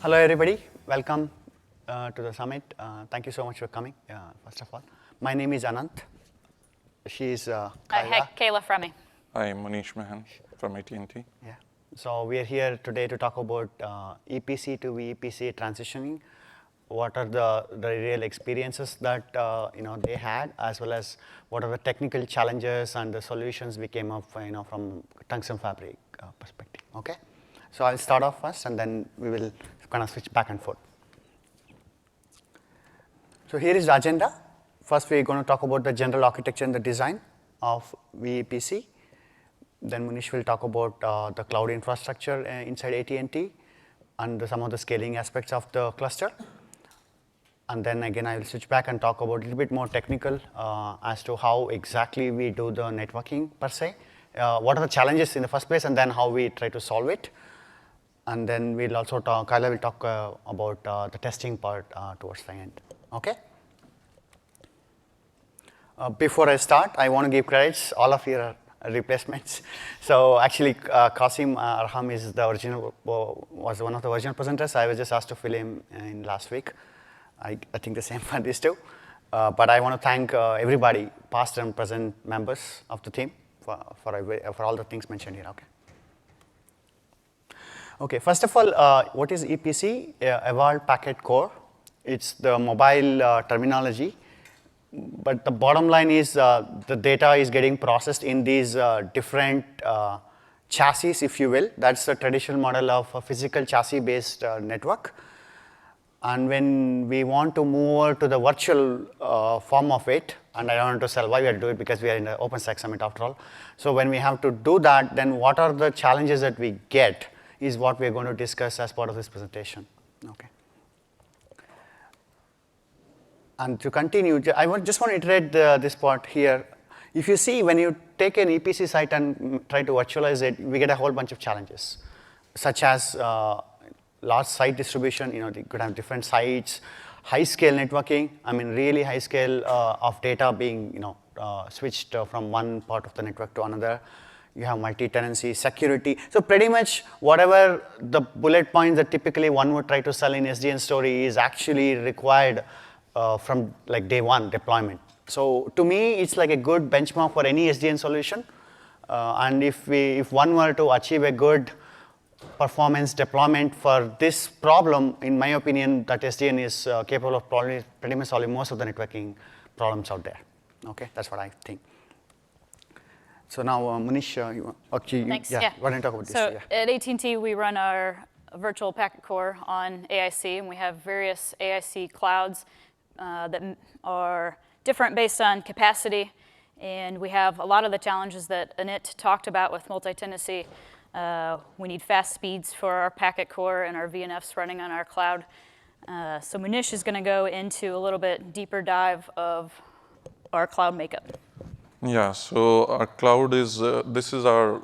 Hello, everybody. Welcome to the summit. Thank you so much for coming, first of all. My name is Anant. She is Kayla. Hi, Kayla Fremi. Hi, I'm Manish Mahan from AT&T. Yeah. So we are here today to talk about EPC to vEPC transitioning. What are the real experiences that they had, as well as what are the technical challenges and the solutions we came up from Tungsten Fabric perspective. Okay. So I'll start off first, and then we will kind of switch back and forth. So here is the agenda. First, we're going to talk about the general architecture and the design of vEPC. Then Manish will talk about the cloud infrastructure inside AT&T and some of the scaling aspects of the cluster. And then again, I will switch back and talk about a little bit more technical as to how exactly we do the networking per se. What are the challenges in the first place, and then how we try to solve it. And then we'll also talk, Kayla will talk about the testing part towards the end. Okay? Before I start, I want to give credits. All of you are replacements. So actually, Qasim Arham is the original, was one of the original presenters. I was just asked to fill him in last week. I think the same for these two. But I want to thank everybody, past and present members of the team for all the things mentioned here. Okay. Okay, first of all, what is EPC? Evolved Packet Core. It's the mobile terminology. But the bottom line is the data is getting processed in these different chassis, if you will. That's the traditional model of a physical chassis-based network. And when we want to move over to the virtual form of it, and I don't want to sell why we are doing it because we are in the OpenStack Summit after all. So when we have to do that, then what are the challenges that we get is what we're going to discuss as part of this presentation. Okay. And to continue, I just want to iterate this part here. If you see, when you take an EPC site and try to virtualize it, we get a whole bunch of challenges, such as large site distribution. They could have different sites, high-scale networking. I mean, really high scale of data being switched from one part of the network to another. You have multi-tenancy, security. So pretty much whatever the bullet points that typically one would try to sell in SDN story is actually required from like day one deployment. So to me, it's like a good benchmark for any SDN solution. And if one were to achieve a good performance deployment for this problem, in my opinion, that SDN is capable of pretty much solving most of the networking problems out there. Okay, that's what I think. So now, Manish, Thanks. Why don't you talk about this? So at AT&T, we run our virtual packet core on AIC, and we have various AIC clouds that are different based on capacity. And we have a lot of the challenges that Anit talked about with multi-tenancy. We need fast speeds for our packet core and our VNFs running on our cloud. So Manish is going to go into a little bit deeper dive of our cloud makeup. Yeah, so our cloud is, this is our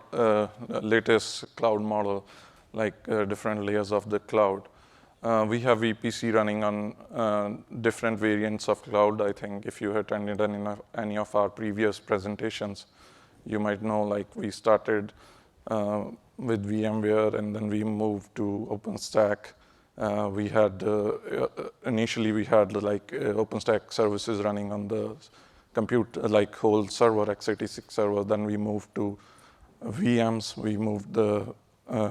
latest cloud model, like different layers of the cloud. We have VPC running on different variants of cloud. I think if you attended any of our previous presentations, you might know like we started with VMware, and then we moved to OpenStack. We had, initially we had like OpenStack services running on the compute, like whole server, x86 server. Then we moved to VMs. We moved the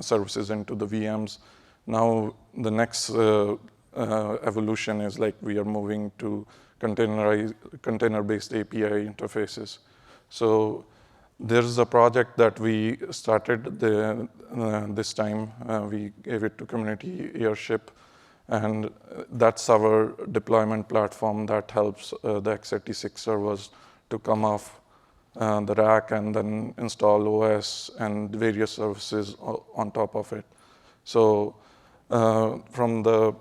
services into the VMs. Now the next evolution is like we are moving to container-based API interfaces. So there's a project that we started this time. We gave it to community airship. And that's our deployment platform that helps the x86 servers to come off the rack and then install OS and various services on top of it. So from the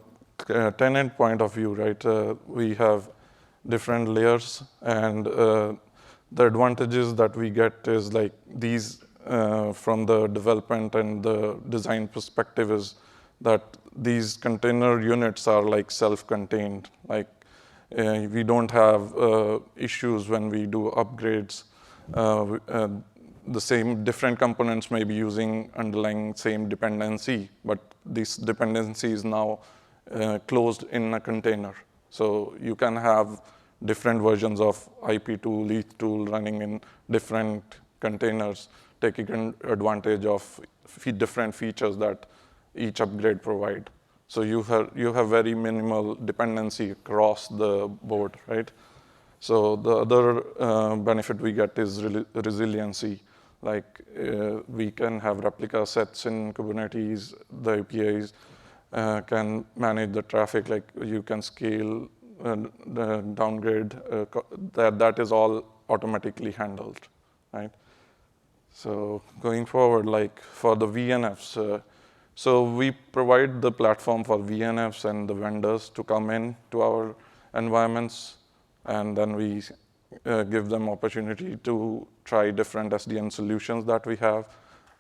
tenant point of view, right, we have different layers. And the advantages that we get is like these from the development and the design perspective is that these container units are like self-contained. Like we don't have issues when we do upgrades. the same different components may be using underlying same dependency, but this dependency is now closed in a container. So you can have different versions of IP tool, each tool running in different containers, taking advantage of different features that each upgrade provide. So you have very minimal dependency across the board, right? So the other benefit we get is resiliency. Like we can have replica sets in Kubernetes. The APIs can manage the traffic. Like you can scale, downgrade. That is all automatically handled, right? So going forward, like for the VNFs, so we provide the platform for VNFs and the vendors to come in to our environments, and then we give them opportunity to try different SDN solutions that we have.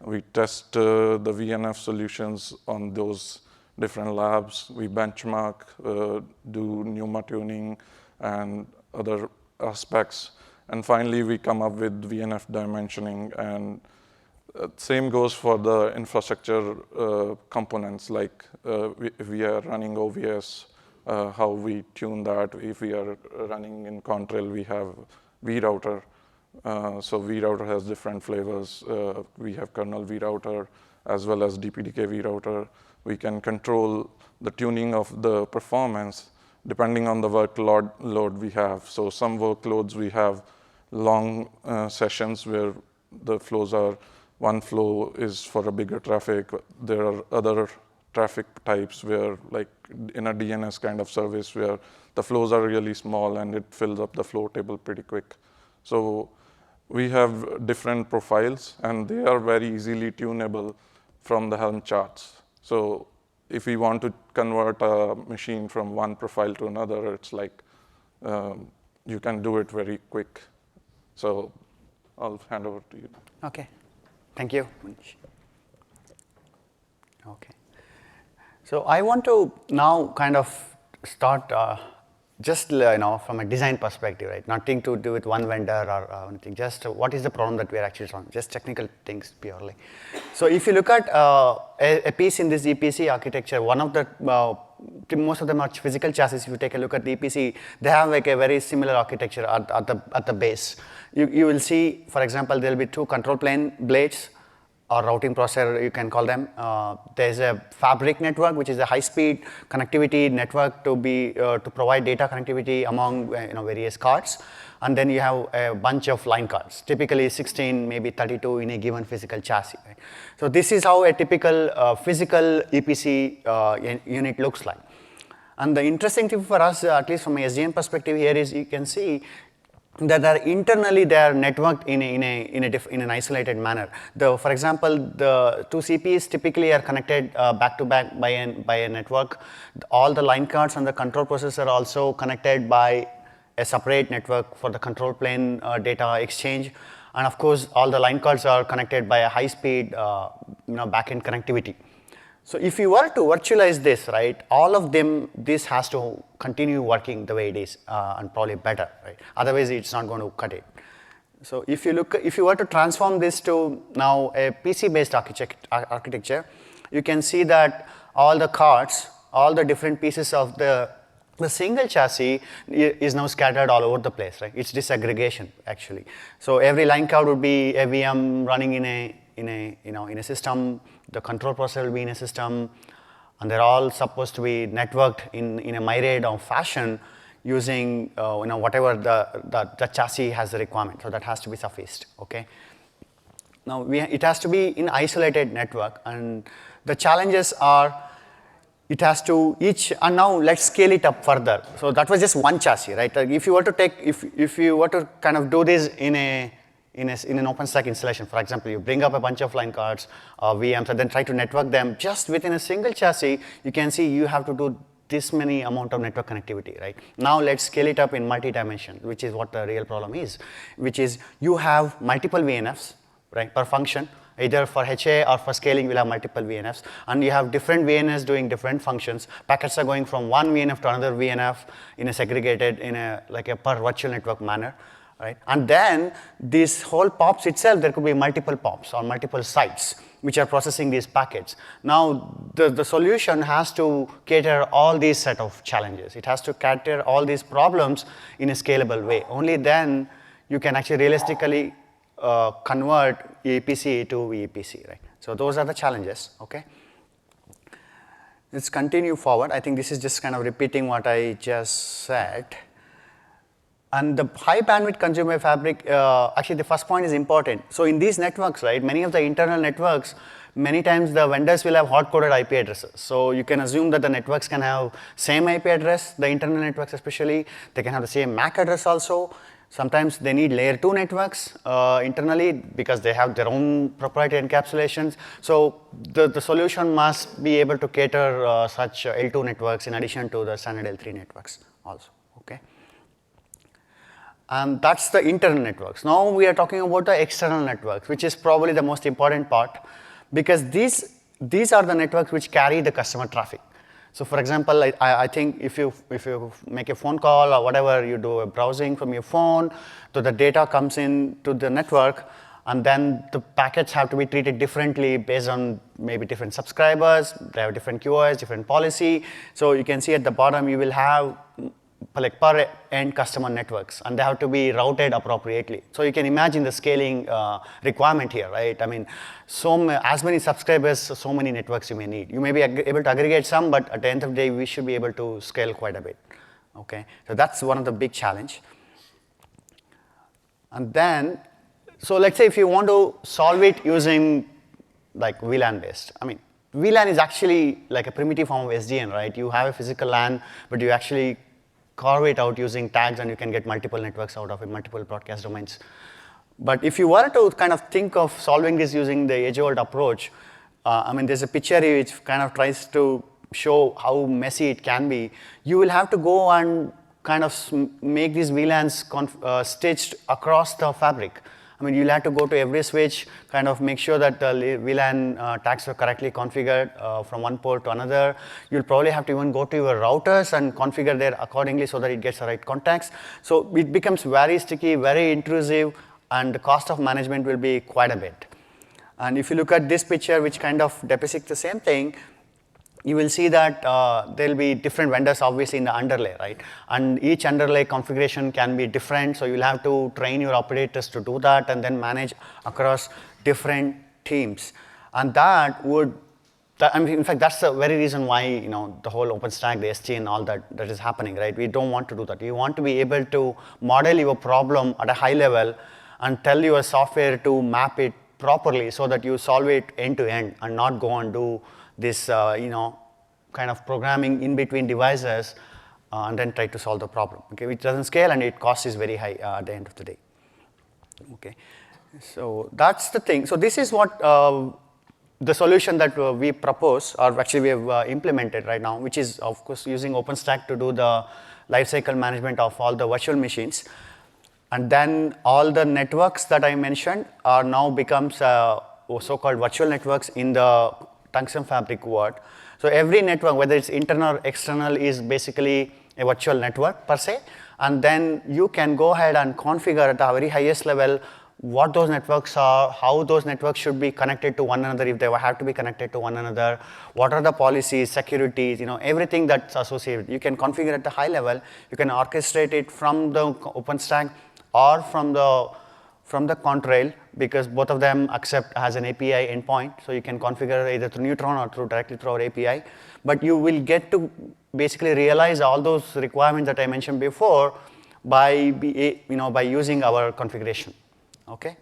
We test the VNF solutions on those different labs. We benchmark, do NUMA tuning, and other aspects. And finally, we come up with VNF dimensioning. And same goes for the infrastructure components, like if we are running OVS, how we tune that. If we are running in Contrail, we have vRouter. So vRouter has different flavors. We have kernel vRouter as well as DPDK vRouter. We can control the tuning of the performance depending on the workload we have. So some workloads we have long sessions where the flows are, one flow is for a bigger traffic. There are other traffic types where, like in a DNS kind of service, where the flows are really small and it fills up the flow table pretty quick. So we have different profiles, and they are very easily tunable from the Helm charts. So if we want to convert a machine from one profile to another, it's like you can do it very quick. So I'll hand over to you. Okay. Thank you, Manish. Okay. So I want to now kind of start just from a design perspective, right? Nothing to do with one vendor or anything. Just what is the problem that we are actually solving? Just technical things purely. So if you look at a piece in this EPC architecture, one of the most of them are physical chassis. If you take a look at the EPC, they have like a very similar architecture at the base. You will see, for example, there will be two control plane blades or routing processor, you can call them. There's a fabric network, which is a high-speed connectivity network to provide data connectivity among various cards. And then you have a bunch of line cards, typically 16, maybe 32 in a given physical chassis. Right? So this is how a typical physical EPC unit looks like. And the interesting thing for us, at least from a SDN perspective here, is you can see that internally they are networked in an isolated manner. For example, the two CPs typically are connected back to back by a network. All the line cards and the control processor are also connected by a separate network for the control plane data exchange. And of course, all the line cards are connected by a high-speed backend connectivity. So if you were to virtualize this, right, all of them, this has to continue working the way it is and probably better, right? Otherwise, it's not going to cut it. So if you were to transform this to now a PC-based architecture, you can see that all the cards, all the different pieces of the single chassis is now scattered all over the place, right? It's disaggregation actually. So every line card would be a VM running in a system. The control processor will be in a system, and they're all supposed to be networked in a myriad of fashion using whatever the chassis has the requirement. So that has to be sufficed. Okay. Now it has to be in isolated network, and the challenges are it has to each, and now let's scale it up further. So that was just one chassis, right? If you were to if you were to kind of do this in an OpenStack installation, for example, you bring up a bunch of line cards or VMs and then try to network them just within a single chassis, you can see you have to do this many amount of network connectivity, right? Now let's scale it up in multi-dimension, which is what the real problem is, which is you have multiple VNFs, right, per function. Either for HA or for scaling, we'll have multiple VNFs, and you have different VNFs doing different functions. Packets are going from one VNF to another VNF in a segregated, like a per virtual network manner. right? And then this whole POPs itself, there could be multiple POPs or multiple sites which are processing these packets. Now, the solution has to cater all these set of challenges. It has to cater all these problems in a scalable way. Only then you can actually realistically convert EPC to vEPC, right? So those are the challenges, okay? Let's continue forward. I think this is just kind of repeating what I just said. And the high bandwidth consumer fabric, actually the first point is important. So in these networks, right, many of the internal networks, many times the vendors will have hard-coded IP addresses. So you can assume that the networks can have same IP address, the internal networks especially. They can have the same MAC address also. Sometimes they need layer 2 networks internally because they have their own proprietary encapsulations. So the solution must be able to cater such L2 networks in addition to the standard L3 networks also, okay? And that's the internal networks. Now we are talking about the external networks, which is probably the most important part, because these are the networks which carry the customer traffic. So for example, I think if you make a phone call or whatever, you do a browsing from your phone, so the data comes in to the network, and then the packets have to be treated differently based on maybe different subscribers. They have different QoS, different policy. So you can see at the bottom, you will have like per end customer networks, and they have to be routed appropriately. So you can imagine the scaling requirement here, right? I mean, as many subscribers, so many networks you may need. You may be able to aggregate some, but at the end of the day, we should be able to scale quite a bit, okay? So that's one of the big challenge. And then, so let's say if you want to solve it using like VLAN based, I mean, VLAN is actually like a primitive form of SDN, right? You have a physical LAN, but you actually carve it out using tags, and you can get multiple networks out of it, multiple broadcast domains. But if you were to kind of think of solving this using the age-old approach, I mean, there's a picture here which kind of tries to show how messy it can be. You will have to go and kind of make these VLANs stitched across the fabric. I mean, you'll have to go to every switch, kind of make sure that the VLAN tags are correctly configured from one port to another. You'll probably have to even go to your routers and configure there accordingly so that it gets the right contacts. So it becomes very sticky, very intrusive, and the cost of management will be quite a bit. And if you look at this picture, which kind of depicts the same thing, you will see that there'll be different vendors obviously in the underlay, right? And each underlay configuration can be different, so you'll have to train your operators to do that and then manage across different teams. And that would, I mean, in fact, that's the very reason why, the whole OpenStack, the SG and all that is happening, right? We don't want to do that. We want to be able to model your problem at a high level and tell your software to map it properly so that you solve it end to end and not go and do this, kind of programming in between devices and then try to solve the problem, okay, which doesn't scale and its cost is very high at the end of the day, okay. So that's the thing. So this is what the solution that we propose, or actually we have implemented right now, which is of course using OpenStack to do the lifecycle management of all the virtual machines. And then all the networks that I mentioned are now becomes so-called virtual networks in the Tungsten Fabric world. So every network, whether it's internal or external, is basically a virtual network per se. And then you can go ahead and configure at the very highest level what those networks are, how those networks should be connected to one another if they have to be connected to one another, what are the policies, securities, everything that's associated. You can configure at the high level. You can orchestrate it from the OpenStack or from the Contrail, because both of them accept as an API endpoint. So you can configure either through Neutron or directly through our API. But you will get to basically realize all those requirements that I mentioned before by using our configuration. Okay.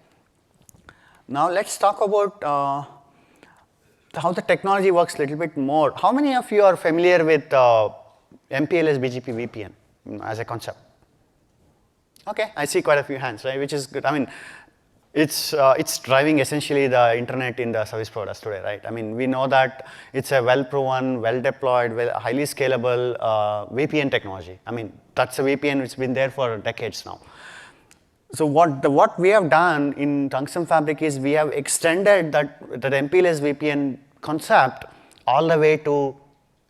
Now let's talk about how the technology works a little bit more. How many of you are familiar with MPLS BGP VPN as a concept? Okay, I see quite a few hands, right? Which is good. I mean, it's driving essentially the internet in the service providers today, right? I mean, we know that it's a well-proven, well-deployed, highly scalable VPN technology. I mean, that's a VPN which has been there for decades now. So what we have done in Tungsten Fabric is we have extended that MPLS VPN concept all the way to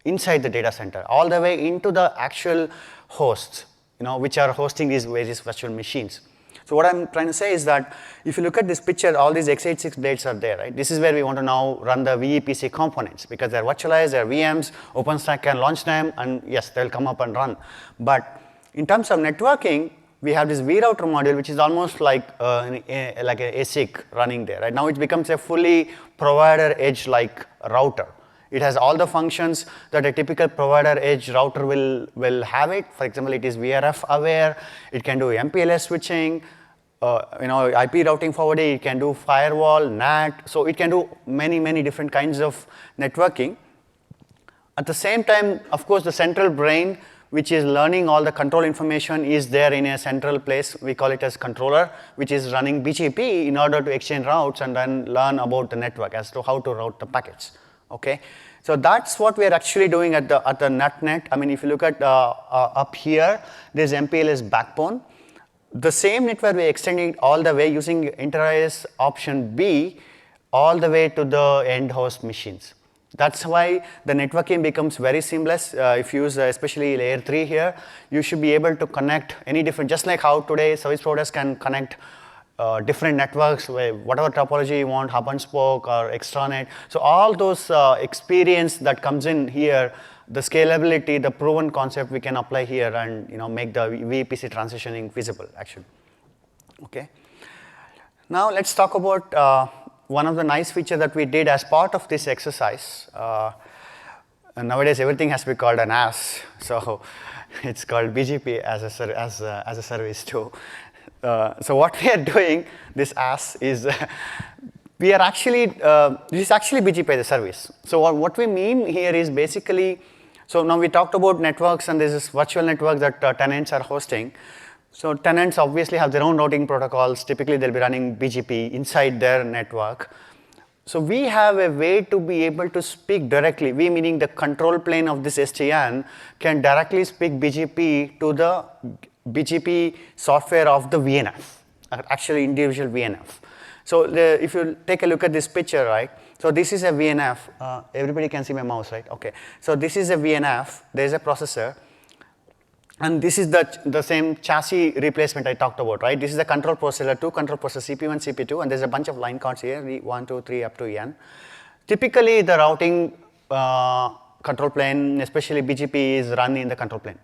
inside the data center, all the way into the actual hosts, which are hosting these various virtual machines. So what I'm trying to say is that if you look at this picture, all these x86 blades are there, right? This is where we want to now run the vEPC components because they're virtualized, they're VMs, OpenStack can launch them, and yes, they'll come up and run. But in terms of networking, we have this vRouter module, which is almost like an ASIC running there, right? Now it becomes a fully provider edge-like router. It has all the functions that a typical provider edge router will have it. For example, it is VRF aware, it can do MPLS switching, IP routing forwarding, it can do firewall, NAT, so it can do many different kinds of networking. At the same time, of course, the central brain, which is learning all the control information, is there in a central place. We call it as controller, which is running BGP in order to exchange routes and then learn about the network as to how to route the packets. Okay, so that's what we are actually doing at the net. I mean, if you look at up here, there's MPLS backbone. The same network we're extending all the way using inter-IS option B all the way to the end host machines. That's why the networking becomes very seamless. If you use especially layer 3 here, you should be able to connect any different, just like how today service providers can connect different networks, whatever topology you want, hub and spoke or extranet. So all those experience that comes in here, the scalability, the proven concept we can apply here and make the vEPC transitioning feasible actually. Okay. Now let's talk about one of the nice features that we did as part of this exercise. And nowadays everything has to be called an AS, so it's called BGP as a service too. So what we are doing, this AS is, we are actually, this is actually BGP as a service. So what we mean here is basically, so now we talked about networks and there's this virtual network that tenants are hosting. So tenants obviously have their own routing protocols. Typically they'll be running BGP inside their network. So we have a way to be able to speak directly, we meaning the control plane of this SDN can directly speak BGP to the BGP software of the VNF, actually individual VNF. So if you take a look at this picture, right? So this is a VNF. Everybody can see my mouse, right? Okay. So this is a VNF. There's a processor. And this is the same chassis replacement I talked about, right? This is the control processor, two control processors, CP1, CP2, and there's a bunch of line cards here, 1, 2, 3, up to N. Typically, the routing control plane, especially BGP, is run in the control plane.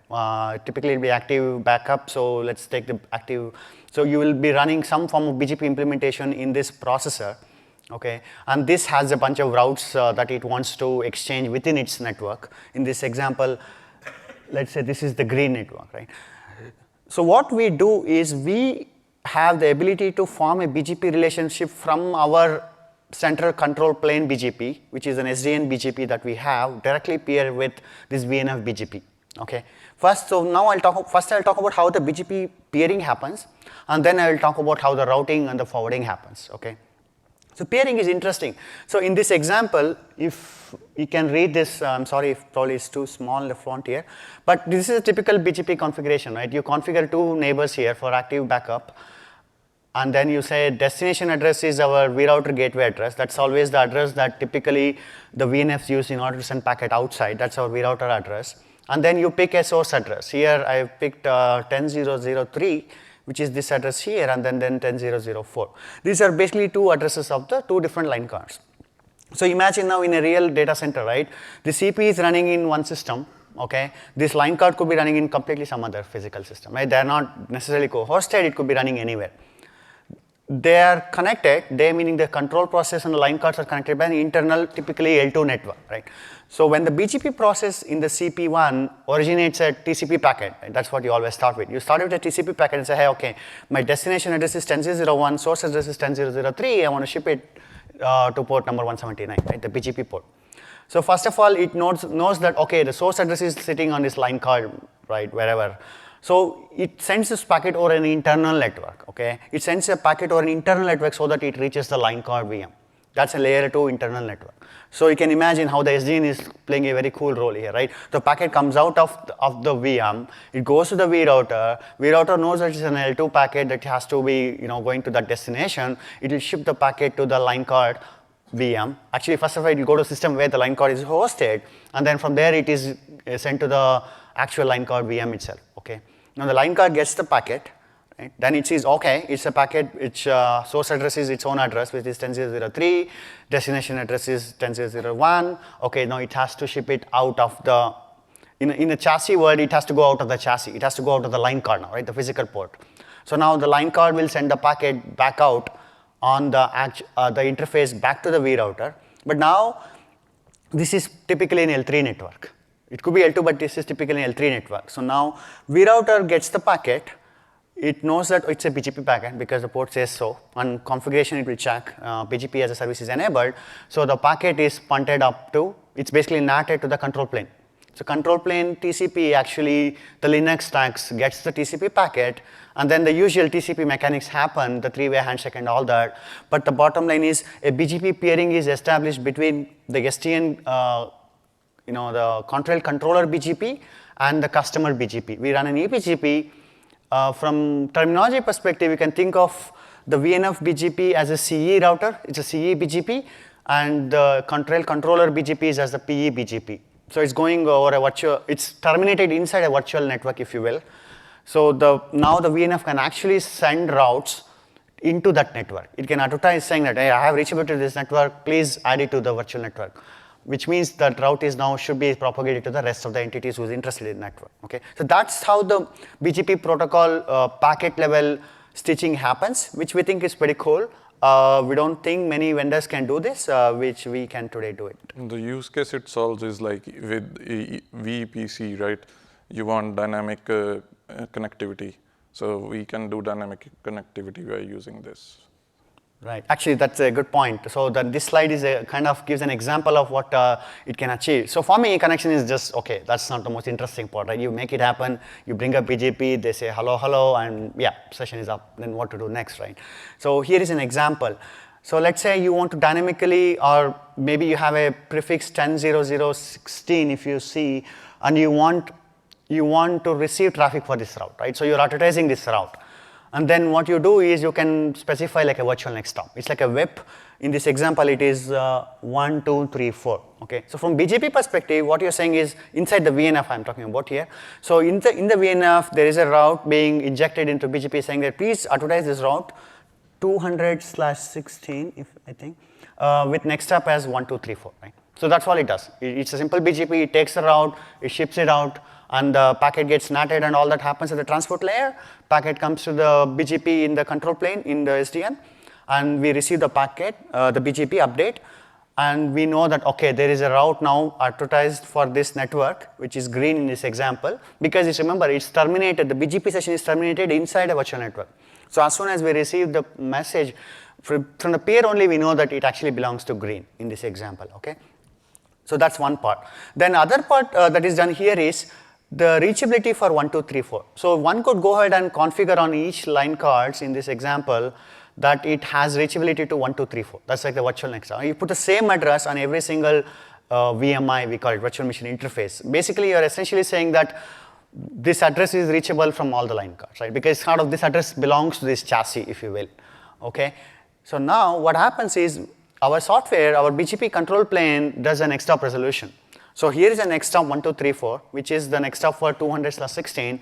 Typically, it will be active backup, so let's take the active. So you will be running some form of BGP implementation in this processor, okay? And this has a bunch of routes that it wants to exchange within its network. In this example, let's say this is the green network, right? So what we do is we have the ability to form a BGP relationship from our central control plane BGP, which is an SDN BGP that we have, directly pair with this VNF BGP, okay? First, so now I'll talk about how the BGP peering happens, and then I will talk about how the routing and the forwarding happens, okay? So peering is interesting. So in this example, if you can read this, I'm sorry if probably it's too small the font here, but this is a typical BGP configuration, right? You configure two neighbors here for active backup, and then you say destination address is our vRouter gateway address. That's always the address that typically the VNFs use in order to send packet outside. That's our vRouter address. And then you pick a source address. Here I've picked 10003, which is this address here, and then 10004. These are basically two addresses of the two different line cards. So imagine now in a real data center, right? The CP is running in one system, okay? This line card could be running in completely some other physical system, right? They're not necessarily co-hosted, it could be running anywhere. They are connected, they meaning the control process and the line cards are connected by an internal, typically L2 network, right? So when the BGP process in the CP1 originates a TCP packet, right? That's what you always start with. You start with a TCP packet and say, hey, okay, my destination address is 10001, source address is 10003, I want to ship it to port number 179, right? The BGP port. So first of all, it knows that, okay, the source address is sitting on this line card, right, wherever. So it sends this packet over an internal network, okay? It sends a packet over an internal network so that it reaches the line card VM. That's a layer 2 internal network. So you can imagine how the SDN is playing a very cool role here, right? The packet comes out of the VM, it goes to the vRouter. vRouter knows that it's an L2 packet that has to be, going to that destination. It will ship the packet to the line card VM. Actually, first of all, it will go to a system where the line card is hosted, and then from there it is sent to the actual line card VM itself, okay? Now the line card gets the packet, Right? Then it says, okay, it's a packet which source address is its own address, which is 10.0.03, destination address is 10.0.01. Okay, now it has to ship it out of the, in a chassis world, it has to go out of the chassis. It has to go out of the line card now, right, the physical port. So now the line card will send the packet back out on the interface back to the V router. But now, this is typically an L3 network. It could be L2, but this is typically an L3 network. So now, V router gets the packet. It knows that it's a BGP packet because the port says so. On configuration, it will check BGP as a service is enabled. So the packet is punted up to, it's basically NATed to the control plane. So control plane TCP, actually, the Linux stacks gets the TCP packet, and then the usual TCP mechanics happen, the three-way handshake and all that. But the bottom line is a BGP peering is established between the SDN, the controller BGP and the customer BGP. We run an eBGP. From terminology perspective, you can think of the VNF BGP as a CE router. It's a CE BGP, and the controller BGP is as the PE BGP. So it's going over a virtual, it's terminated inside a virtual network, if you will. So now the VNF can actually send routes into that network. It can advertise saying that, hey, I have reachability to this network, please add it to the virtual network, which means that route is now should be propagated to the rest of the entities who's interested in the network. Okay, so that's how the BGP protocol packet level stitching happens, which we think is pretty cool. We don't think many vendors can do this, which we can today do it. The use case it solves is like with vEPC, right? You want dynamic connectivity. So we can do dynamic connectivity by using this. Right. Actually, that's a good point. So this slide is kind of gives an example of what it can achieve. So for me, connection is just, okay, that's not the most interesting part, right? You make it happen, you bring up BGP, they say hello, hello, and yeah, session is up. Then what to do next, right? So here is an example. So let's say you want to dynamically, or maybe you have a prefix 10.0.0.16 if you see, and you want to receive traffic for this route, right? So you're advertising this route. And then what you do is you can specify like a virtual next stop. It's like a WEP. In this example, it is 1, 2, 3, 4. Okay. So from BGP perspective, what you're saying is inside the VNF I'm talking about here. So in the VNF, there is a route being injected into BGP saying that please advertise this route 200/16, if I think, with next stop as 1, 2, 3, 4. Right. So that's all it does. It's a simple BGP. It takes the route, it ships it out, and the packet gets NATed, and all that happens at the transport layer. Packet comes to the BGP in the control plane in the SDN, and we receive the packet, the BGP update, and we know that, okay, there is a route now advertised for this network, which is green in this example, because remember, it's terminated, the BGP session is terminated inside a virtual network. So as soon as we receive the message, from the peer only, we know that it actually belongs to green in this example, okay? So that's one part. Then other part that is done here is the reachability for 1, 2, 3, 4. So one could go ahead and configure on each line cards in this example that it has reachability to 1, 2, 3, 4. That's like the virtual next. You put the same address on every single VMI, we call it virtual machine interface. Basically, you're essentially saying that this address is reachable from all the line cards, right? Because sort of this address belongs to this chassis, if you will. Okay. So now what happens is our software, our BGP control plane does a next stop resolution. So here is a next stop 1, 2, 3, 4, which is the next stop for 200/16.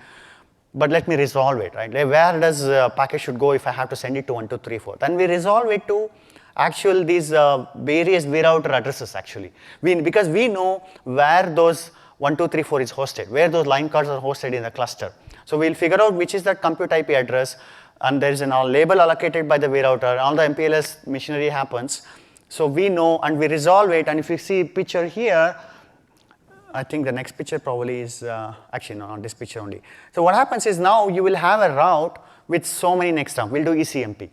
But let me resolve it, right? Like where does packet should go if I have to send it to 1, 2, 3, 4? Then we resolve it to actual these various vRouter addresses actually. Because we know where those 1, 2, 3, 4 is hosted, where those line cards are hosted in the cluster. So we'll figure out which is that compute IP address, and there is a label allocated by the vRouter. All the MPLS machinery happens. So we know, and we resolve it. And if you see picture here, I think the next picture probably is, actually no, not this picture only. So what happens is now you will have a route with so many next stops. We'll do ECMP,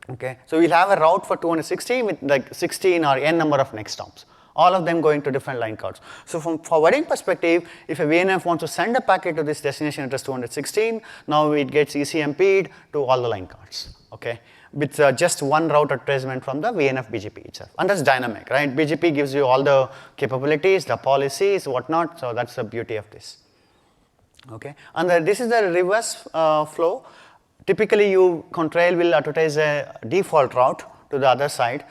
okay? So we'll have a route for 216 with like 16 or n number of next stops, all of them going to different line cards. So from forwarding perspective, if a VNF wants to send a packet to this destination address 216, now it gets ECMP'd to all the line cards, okay? With just one route advertisement from the VNF BGP itself. And that's dynamic, right? BGP gives you all the capabilities, the policies, whatnot, so that's the beauty of this. Okay, and this is the reverse flow. Typically, Contrail will advertise a default route to the other side.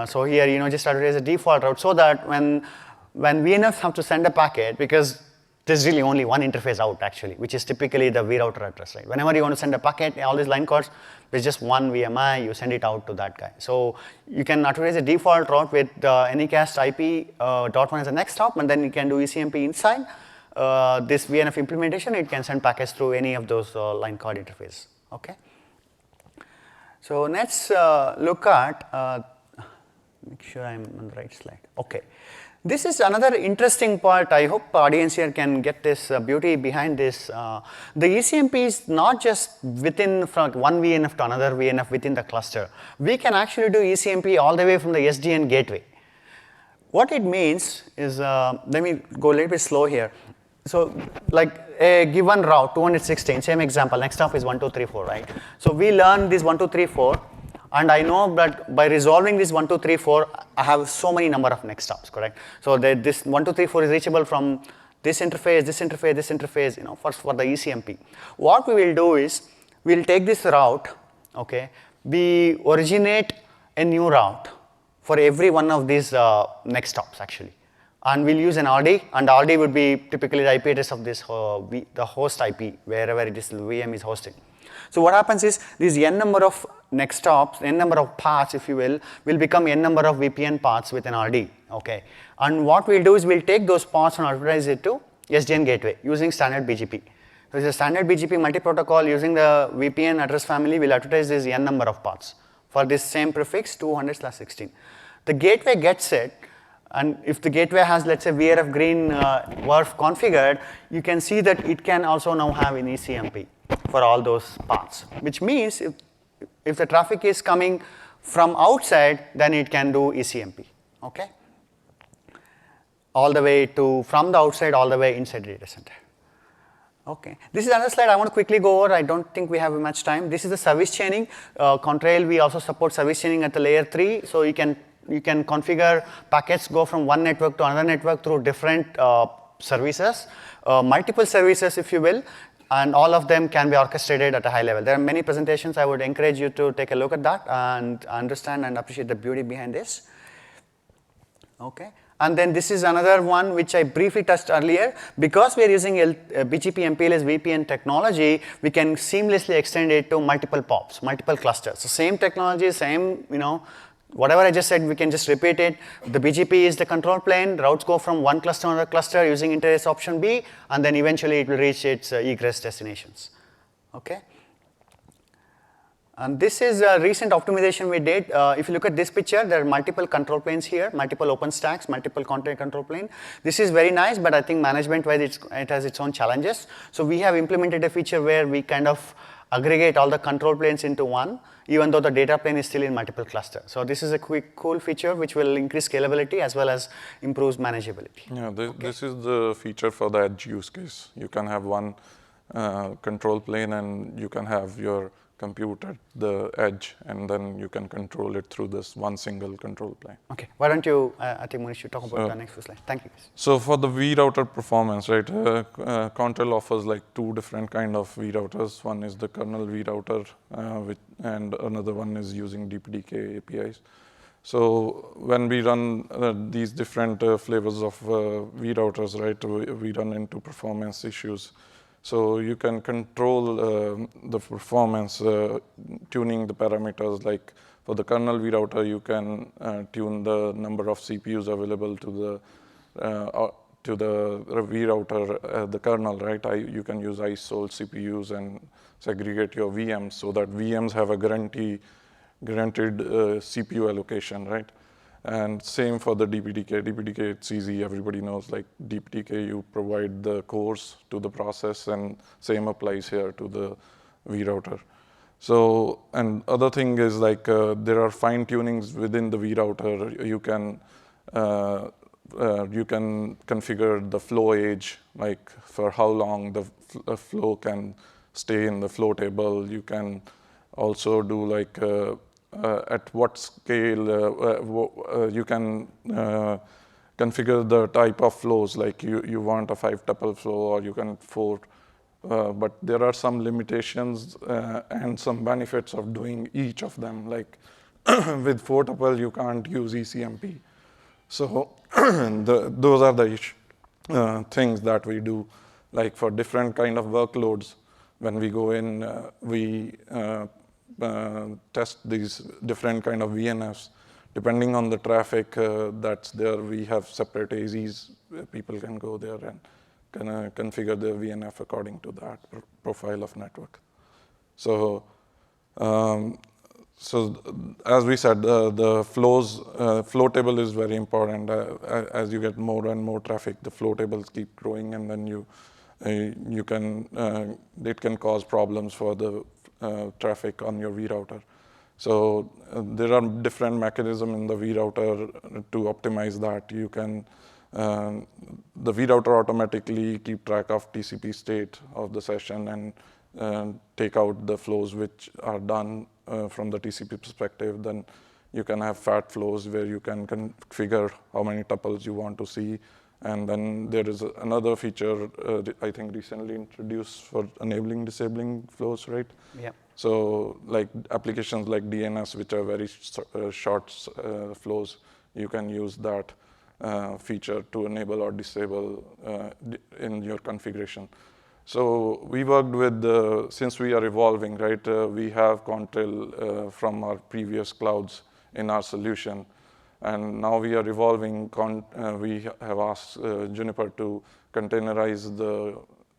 So here, just advertise a default route so that when VNFs have to send a packet, because there's really only one interface out actually, which is typically the vRouter address, right? Whenever you want to send a packet, all these line calls, there's just one VMI, you send it out to that guy. So you can authorize a default route with Anycast IP .1 as the next stop, and then you can do ECMP inside this VNF implementation. It can send packets through any of those line card interface, okay? So let's look at, make sure I'm on the right slide, okay. This is another interesting part. I hope audience here can get this beauty behind this. The ECMP is not just within from one VNF to another VNF within the cluster. We can actually do ECMP all the way from the SDN gateway. What it means is, let me go a little bit slow here. So like a given route, 216, same example, next stop is 1, 2, 3, 4, right? So we learn this 1, 2, 3, 4. And I know that by resolving this 1, 2, 3, 4, I have so many number of next stops, correct? So this 1, 2, 3, 4 is reachable from this interface, this interface, this interface, you know, for the ECMP. What we will do is, we'll take this route, okay? We originate a new route for every one of these next stops, actually. And we'll use an RD, and RD would be typically the IP address of this, the host IP, wherever it is, the VM is hosting. So what happens is, these n number of next stops, n number of paths, if you will become n number of VPN paths with an RD, okay? And what we'll do is, we'll take those paths and authorize it to SDN gateway using standard BGP. So it's a standard BGP multi-protocol using the VPN address family, we'll advertise this n number of paths for this same prefix 200/16. The gateway gets it, and if the gateway has, let's say, VRF green WRF configured, you can see that it can also now have an ECMP for all those paths, which means if the traffic is coming from outside, then it can do ECMP, okay? All the way to, from the outside, all the way inside the data center. Okay, this is another slide I want to quickly go over. I don't think we have much time. This is the service chaining. Contrail, we also support service chaining at the layer 3, so you can configure packets go from one network to another network through different services, multiple services, if you will, and all of them can be orchestrated at a high level. There are many presentations. I would encourage you to take a look at that and understand and appreciate the beauty behind this. Okay, and then this is another one which I briefly touched earlier. Because we are using BGP MPLS VPN technology, we can seamlessly extend it to multiple POPs, multiple clusters. So same technology, same, you know, whatever I just said, we can just repeat it. The BGP is the control plane. Routes go from one cluster to another cluster using interface option B, and then eventually it will reach its egress destinations. Okay. And this is a recent optimization we did. If you look at this picture, there are multiple control planes here, multiple OpenStacks, multiple content control plane. This is very nice, but I think management-wise it has its own challenges. So we have implemented a feature where we kind of aggregate all the control planes into one, even though the data plane is still in multiple clusters. So this is a cool feature which will increase scalability as well as improves manageability. Yeah, this is the feature for the edge use case. You can have one control plane and you can have your compute at the edge, and then you can control it through this one single control plane. Okay, why don't you, I think Manish should talk about the next slide. Thank you. So for the vRouter performance, right, Contrail offers like two different kind of vRouters. One is the kernel vRouter, and another one is using DPDK APIs. So when we run these different flavors of vRouters, right, we run into performance issues. So you can control the performance, tuning the parameters. Like for the kernel vRouter, you can tune the number of CPUs available to the vRouter, the kernel, right? You can use iSol CPUs and segregate your VMs so that VMs have a granted CPU allocation, right? And same for the DPDK. DPDK, it's easy. Everybody knows, like DPDK, you provide the cores to the process, and same applies here to the vRouter. So, and other thing is like there are fine tunings within the vRouter. You can configure the flow age, like for how long the flow can stay in the flow table. You can also do like at what scale you can configure the type of flows, like you want a 5-tuple flow or you can 4, but there are some limitations and some benefits of doing each of them. Like with 4-tuple, you can't use ECMP. So those are the things that we do. Like for different kind of workloads, when we go in, we test these different kind of VNFs. Depending on the traffic that's there, we have separate AZs. People can go there and can configure their VNF according to that profile of network. So, as we said, the flow table is very important. As you get more and more traffic, the flow tables keep growing, and then it can cause problems for the traffic on your vRouter. So there are different mechanisms in the vRouter to optimize that. You can, the vRouter automatically keep track of TCP state of the session and take out the flows which are done from the TCP perspective. Then you can have fat flows where you can configure how many tuples you want to see. And then there is another feature, I think recently introduced for enabling, disabling flows, right? Yeah. So like applications like DNS, which are very short flows, you can use that feature to enable or disable in your configuration. So we worked with, since we are evolving, right, we have Contrail from our previous clouds in our solution. And now we are evolving, we have asked Juniper to containerize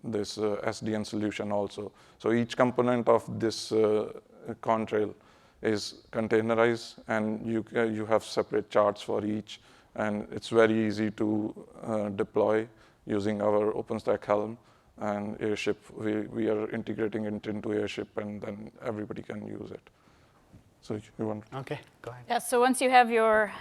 this SDN solution also. So each component of this Contrail is containerized, and you have separate charts for each. And it's very easy to deploy using our OpenStack Helm and Airship. We are integrating it into Airship, and then everybody can use it. So you want? Okay, go ahead. Yeah, so once you have your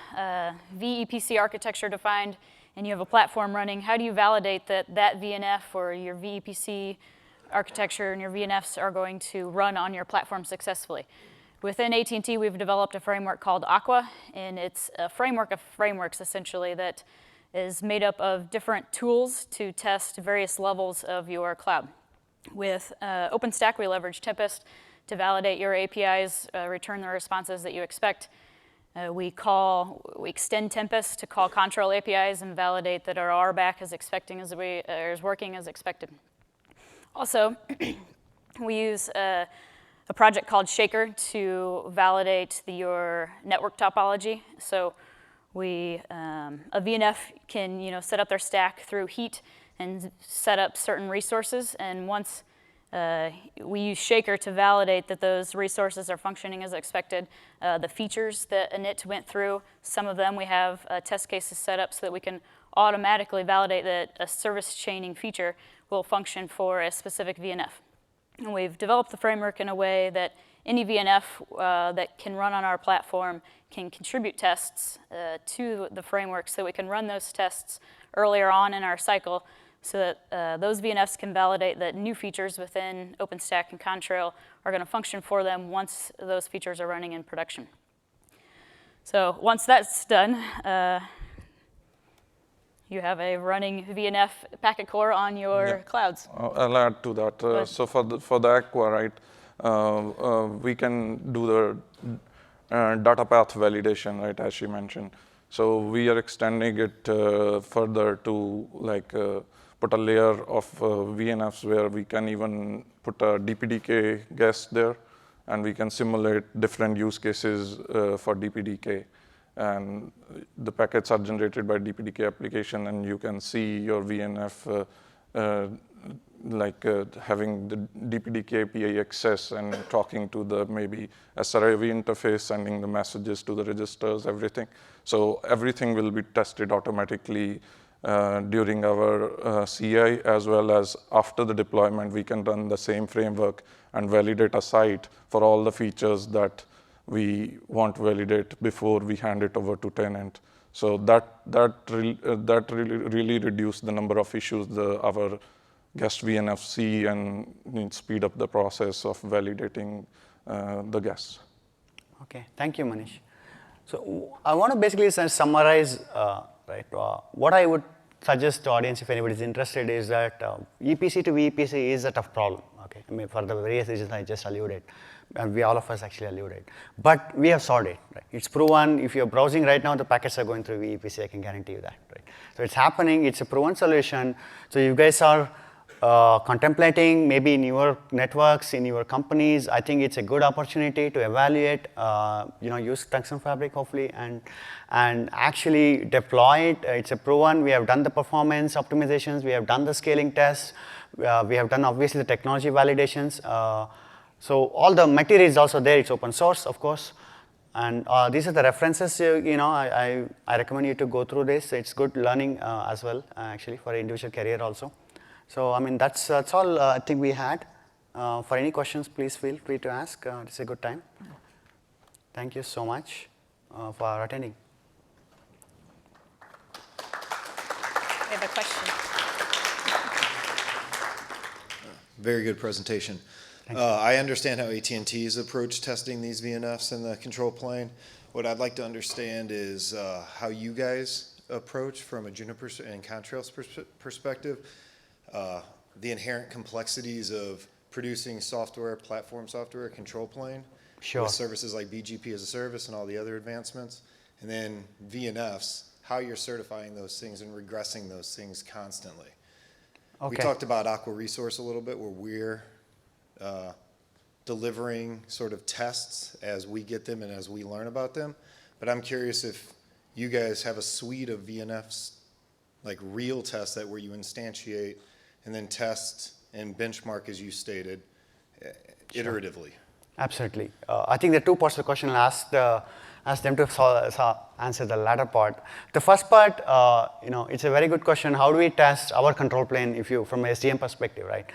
vEPC architecture defined and you have a platform running, how do you validate that that VNF or your vEPC architecture and your VNFs are going to run on your platform successfully? Within AT&T, we've developed a framework called Aqua, and it's a framework of frameworks, essentially, that is made up of different tools to test various levels of your cloud. With OpenStack, we leverage Tempest to validate your APIs, return the responses that you expect. We extend Tempest to call Contrail APIs and validate that our RBAC is working as expected. Also, we use a project called Shaker to validate your network topology. So a VNF can set up their stack through heat and set up certain resources, and once we use Shaker to validate that those resources are functioning as expected. The features that init went through, some of them we have test cases set up so that we can automatically validate that a service chaining feature will function for a specific VNF. And we've developed the framework in a way that any VNF that can run on our platform can contribute tests to the framework so we can run those tests earlier on in our cycle, so that those VNFs can validate that new features within OpenStack and Contrail are going to function for them once those features are running in production. So once that's done, you have a running VNF packet core on your clouds. I'll add to that. So for the Aqua, right, we can do the Datapath validation, right, as she mentioned. So we are extending it further to put a layer of VNFs where we can even put a DPDK guest there, and we can simulate different use cases for DPDK. And the packets are generated by DPDK application, and you can see your VNF having the DPDK API access and talking to the maybe SRIV interface, sending the messages to the registers, everything. So everything will be tested automatically during our CI, as well as after the deployment. We can run the same framework and validate a site for all the features that we want to validate before we hand it over to tenant. So that really reduced the number of issues our guest VNF see and speed up the process of validating the guests. Okay, thank you, Manish. So I want to basically summarize, what I would suggest to audience, if anybody is interested, is that EPC to vEPC is a tough problem. Okay, I mean, for the various reasons I just alluded. and all of us actually alluded. But we have solved it, right? It's proven. If you're browsing right now, the packets are going through vEPC, I can guarantee you that, right? So it's happening, it's a proven solution. So you guys are contemplating maybe in your networks, in your companies, I think it's a good opportunity to evaluate, use Tungsten Fabric hopefully, and actually deploy it. It's a proven. We have done the performance optimizations. We have done the scaling tests. We have done obviously the technology validations. So all the material is also there. It's open source, of course. And these are the references. I recommend you to go through this. It's good learning as well, actually, for individual career also. So, I mean, that's all I think we had. For any questions, please feel free to ask. It's a good time. Thank you so much for attending. We have a question. Very good presentation. I understand how AT&T's approach testing these VNFs in the control plane. What I'd like to understand is how you guys approach from a Juniper and Contrail's perspective the inherent complexities of producing software, platform software, control plane, sure, with services like BGP as a service and all the other advancements, and then VNFs, how you're certifying those things and regressing those things constantly. Okay. We talked about Aqua Resource a little bit, where we're delivering sort of tests as we get them and as we learn about them. But I'm curious if you guys have a suite of VNFs, like real tests that where you instantiate and then test and benchmark, as you stated, iteratively. Absolutely. I think the two parts of the question, I'll ask them to answer the latter part. The first part, it's a very good question. How do we test our control plane from an SDM perspective, right?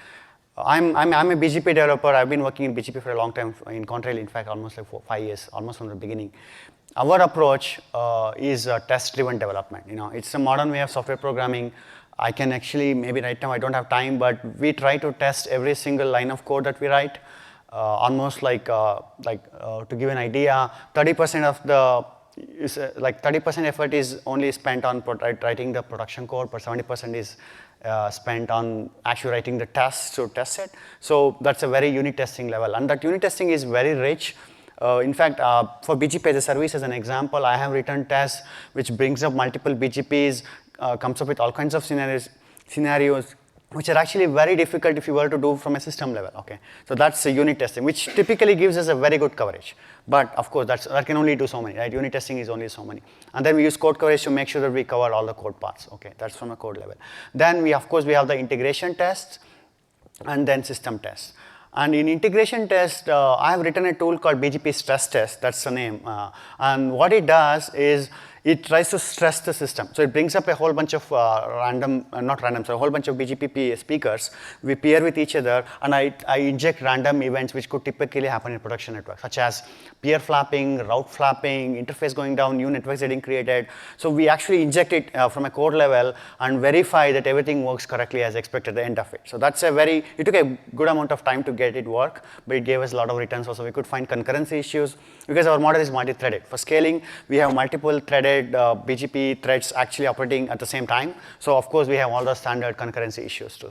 I'm a BGP developer. I've been working in BGP for a long time, in Contrail, in fact, almost like 5 years, almost from the beginning. Our approach is test-driven development. It's a modern way of software programming. I can actually, maybe right now I don't have time, but we try to test every single line of code that we write. Almost to give an idea, 30% of the 30% effort is only spent on writing the production code, but 70% is spent on actually writing the tests to test it. So that's a very unit testing level, and that unit testing is very rich. In fact, for BGP as a service, as an example, I have written tests which brings up multiple BGPs, comes up with all kinds of scenarios, which are actually very difficult if you were to do from a system level. Okay, so that's a unit testing, which typically gives us a very good coverage. But of course, that can only do so many, right? Unit testing is only so many, and then we use code coverage to make sure that we cover all the code parts. Okay, that's from a code level. Then we have the integration tests, and then system tests. And in integration test, I have written a tool called BGP stress test. That's the name. And what it does is it tries to stress the system. So it brings up a whole bunch of a whole bunch of BGP speakers. We pair with each other, and I inject random events which could typically happen in production networks, such as peer flapping, route flapping, interface going down, new networks getting created. So we actually inject it from a code level and verify that everything works correctly as expected at the end of it. So that's it took a good amount of time to get it work, but it gave us a lot of returns also. We could find concurrency issues because our model is multi-threaded. For scaling, we have multiple threaded BGP threads actually operating at the same time. So of course, we have all the standard concurrency issues to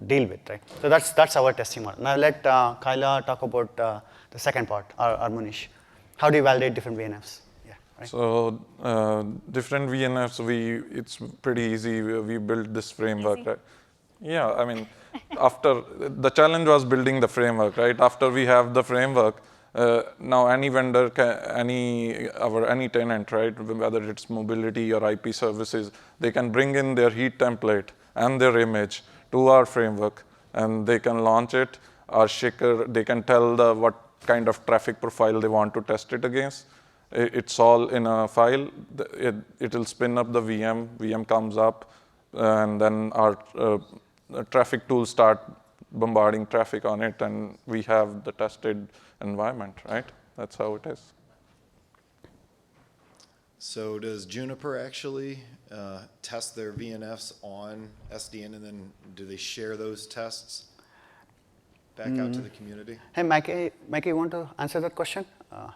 deal with, right? So that's our testing model. Now let Kyla talk about the second part, or Munish. How do you validate different VNFs? Yeah, right? So different VNFs, it's pretty easy. We built this framework, right? Yeah, I mean, after the challenge was building the framework, right? After we have the framework, now any vendor, any tenant, right, whether it's mobility or IP services, they can bring in their heat template and their image to our framework, and they can launch it. Our shaker, they can tell what kind of traffic profile they want to test it against. It's all in a file. It'll spin up the VM comes up, and then our traffic tools start bombarding traffic on it, and we have the tested environment, right? That's how it is. So does Juniper actually test their VNFs on SDN, and then do they share those tests back out to the community? Hey, Mikey, you want to answer that question? No.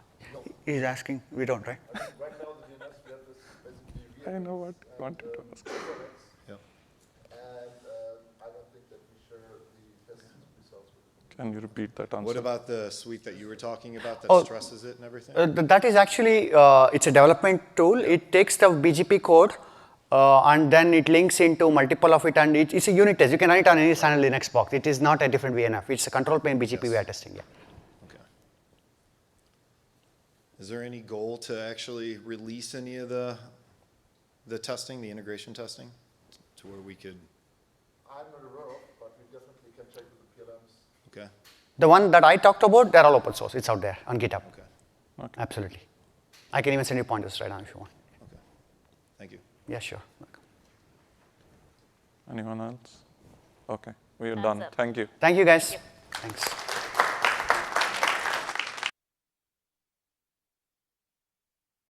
He's asking. We don't, right? Right now, the DNS, we have this basically. I know what you wanted to ask. Yeah. And I don't think that we share the test results with them. Can you repeat that answer? What about the suite that you were talking about that Oh, stresses it and everything? That is actually, it's a development tool. It takes the BGP code and then it links into multiple of it, and it's a unit test. You can run it on any standard Linux box. It is not a different VNF. It's a control plane BGP we are testing, yeah. Okay. Is there any goal to actually release any of the testing, the integration testing, to where we could? I'm not aware of, but we definitely can check with the PLMs. Okay. The one that I talked about, they're all open source. It's out there on GitHub. Okay. Absolutely. I can even send you pointers right now if you want. Okay. Thank you. Yeah, sure. Anyone else? Okay, we are That's done. it. Thank you. Thank you, guys. Thanks.